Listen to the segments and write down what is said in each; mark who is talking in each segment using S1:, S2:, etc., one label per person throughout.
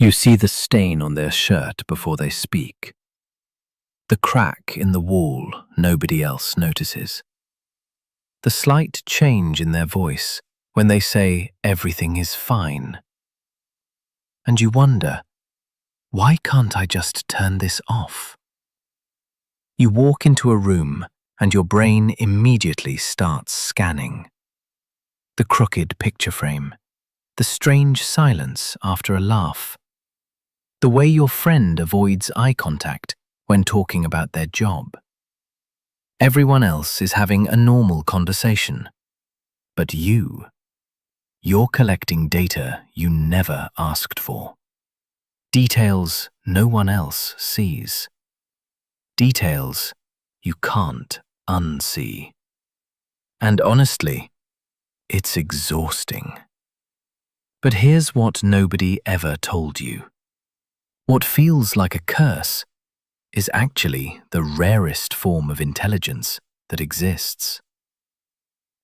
S1: You see the stain on their shirt before they speak, the crack in the wall nobody else notices, the slight change in their voice when they say everything is fine. And you wonder, why can't I just turn this off? You walk into a room and your brain immediately starts scanning. The crooked picture frame, the strange silence after a laugh, the way your friend avoids eye contact when talking about their job. Everyone else is having a normal conversation, but you're collecting data you never asked for. Details no one else sees. Details you can't unsee. And honestly, it's exhausting. But here's what nobody ever told you. What feels like a curse is actually the rarest form of intelligence that exists.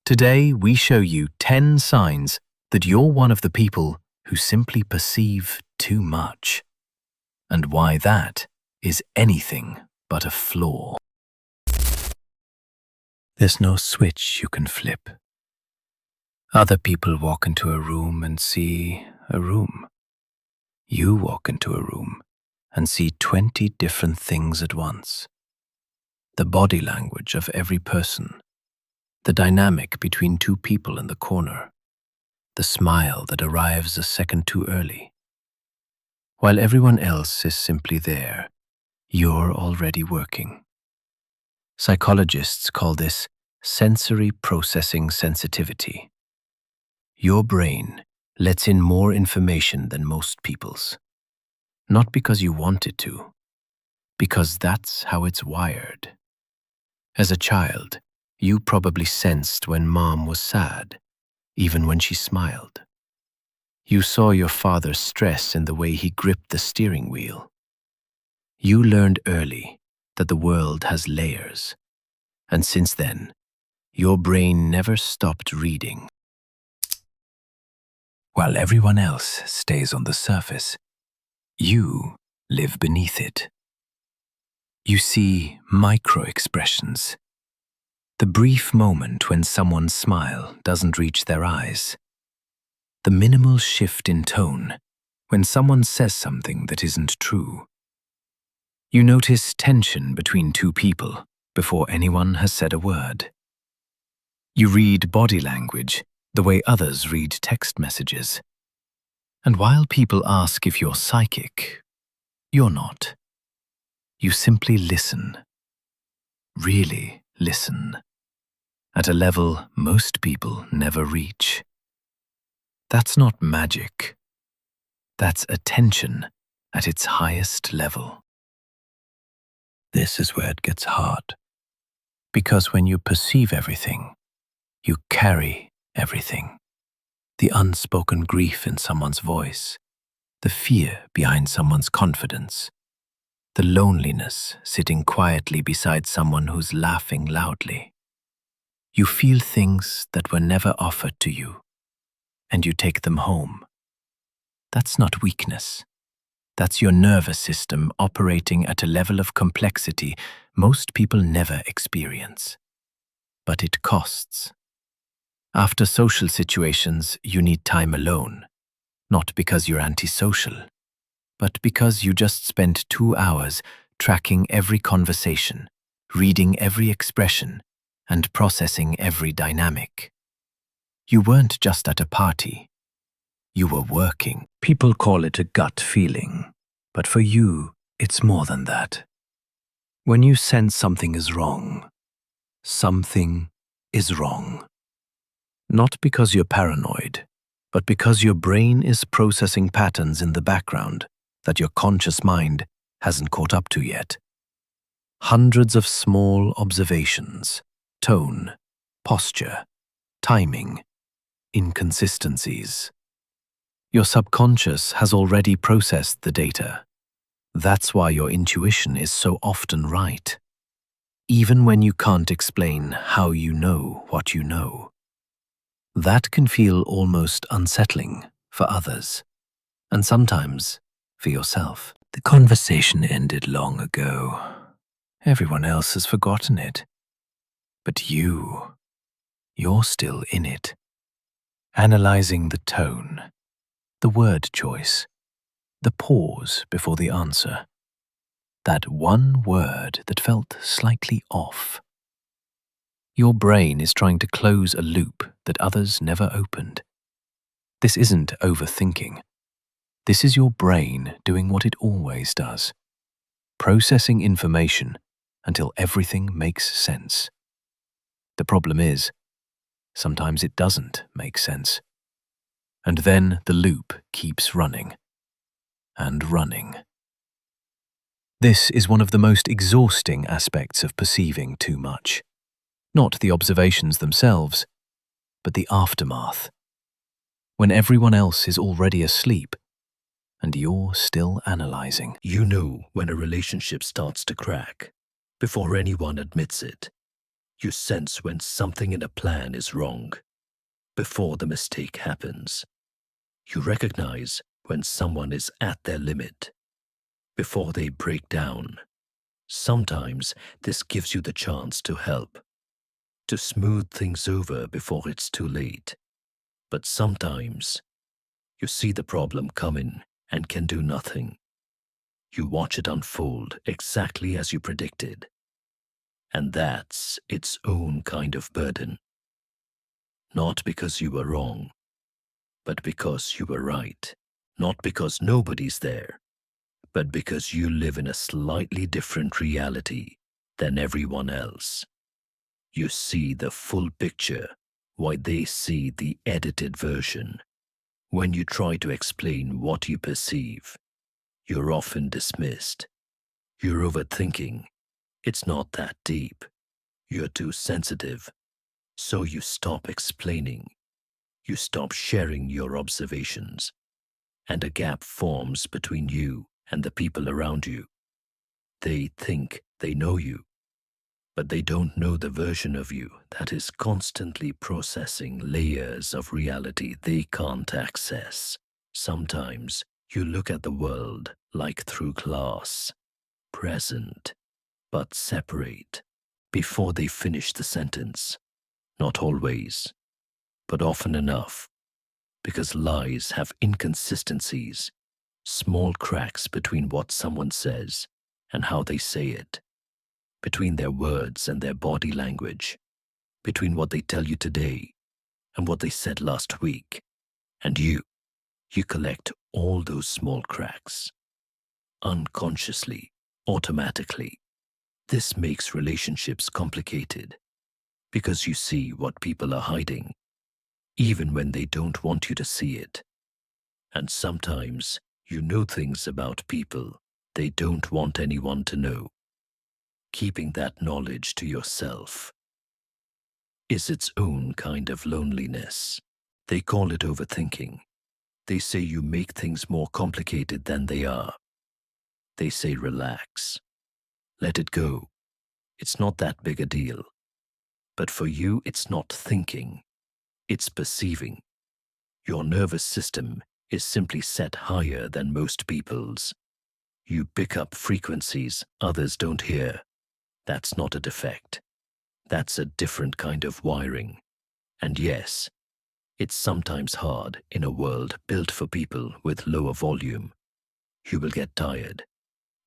S1: Today, we show you 10 signs that you're one of the people who simply perceive too much, and why that is anything but a flaw. There's no switch you can flip. Other people walk into a room and see a room. You walk into a room and see 20 different things at once. The body language of every person, the dynamic between two people in the corner, the smile that arrives a second too early. While everyone else is simply there, you're already working. Psychologists call this sensory processing sensitivity. Your brain lets in more information than most people's. Not because you want it to, because that's how it's wired. As a child, you probably sensed when mom was sad, even when she smiled. You saw your father's stress in the way he gripped the steering wheel. You learned early that the world has layers, and since then, your brain never stopped reading. While everyone else stays on the surface, you live beneath it. You see micro-expressions, the brief moment when someone's smile doesn't reach their eyes, the minimal shift in tone when someone says something that isn't true. You notice tension between two people before anyone has said a word. You read body language the way others read text messages. And while people ask if you're psychic, you're not. You simply listen. Really listen. At a level most people never reach. That's not magic. That's attention at its highest level. This is where it gets hard. Because when you perceive everything, you carry everything. The unspoken grief in someone's voice, the fear behind someone's confidence, the loneliness sitting quietly beside someone who's laughing loudly. You feel things that were never offered to you, and you take them home. That's not weakness. That's your nervous system operating at a level of complexity most people never experience. But it costs. After social situations, you need time alone, not because you're antisocial, but because you just spent 2 hours tracking every conversation, reading every expression, and processing every dynamic. You weren't just at a party. You were working. People call it a gut feeling, but for you, it's more than that. When you sense something is wrong, something is wrong. Not because you're paranoid, but because your brain is processing patterns in the background that your conscious mind hasn't caught up to yet. Hundreds of small observations, tone, posture, timing, inconsistencies. Your subconscious has already processed the data. That's why your intuition is so often right, even when you can't explain how you know what you know. That can feel almost unsettling for others, and sometimes for yourself. The conversation ended long ago. Everyone else has forgotten it. But you're still in it. Analyzing the tone, the word choice, the pause before the answer. That one word that felt slightly off. Your brain is trying to close a loop that others never opened. This isn't overthinking. This is your brain doing what it always does, processing information until everything makes sense. The problem is, sometimes it doesn't make sense. And then the loop keeps running and running. This is one of the most exhausting aspects of perceiving too much. Not the observations themselves, but the aftermath. When everyone else is already asleep, and you're still analyzing.
S2: You know when a relationship starts to crack before anyone admits it. You sense when something in a plan is wrong before the mistake happens. You recognize when someone is at their limit before they break down. Sometimes this gives you the chance to help, to smooth things over before it's too late. But sometimes you see the problem coming and can do nothing. You watch it unfold exactly as you predicted. And that's its own kind of burden. Not because you were wrong, but because you were right. Not because nobody's there, but because you live in a slightly different reality than everyone else. You see the full picture while they see the edited version. When you try to explain what you perceive, you're often dismissed. You're overthinking. It's not that deep. You're too sensitive. So you stop explaining. You stop sharing your observations. And a gap forms between you and the people around you. They think they know you, but they don't know the version of you that is constantly processing layers of reality they can't access. Sometimes you look at the world like through glass, present, but separate, before they finish the sentence. Not always, but often enough, because lies have inconsistencies, small cracks between what someone says and how they say it, between their words and their body language, between what they tell you today and what they said last week. And you collect all those small cracks, unconsciously, automatically. This makes relationships complicated, because you see what people are hiding, even when they don't want you to see it. And sometimes you know things about people they don't want anyone to know. Keeping that knowledge to yourself is its own kind of loneliness. They call it overthinking. They say you make things more complicated than they are. They say relax. Let it go. It's not that big a deal. But for you, it's not thinking. It's perceiving. Your nervous system is simply set higher than most people's. You pick up frequencies others don't hear. That's not a defect. That's a different kind of wiring. And yes, it's sometimes hard in a world built for people with lower volume. You will get tired.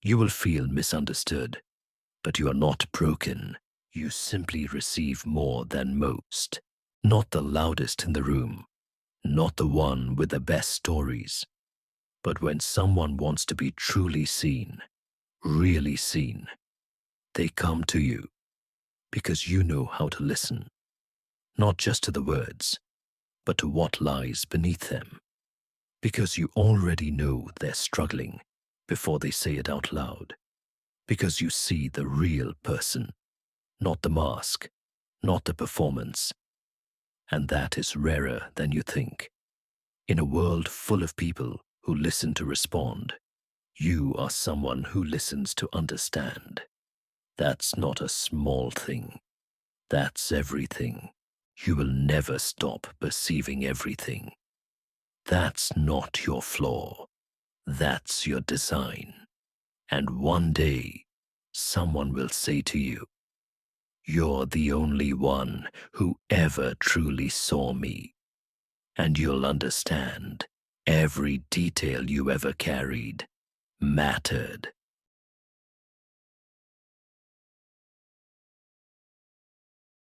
S2: You will feel misunderstood. But you are not broken. You simply receive more than most. Not the loudest in the room. Not the one with the best stories. But when someone wants to be truly seen, really seen, they come to you because you know how to listen. Not just to the words, but to what lies beneath them. Because you already know they're struggling before they say it out loud. Because you see the real person, not the mask, not the performance. And that is rarer than you think. In a world full of people who listen to respond, you are someone who listens to understand. That's not a small thing. That's everything. You will never stop perceiving everything. That's not your flaw. That's your design. And one day, someone will say to you, "You're the only one who ever truly saw me." And you'll understand every detail you ever carried mattered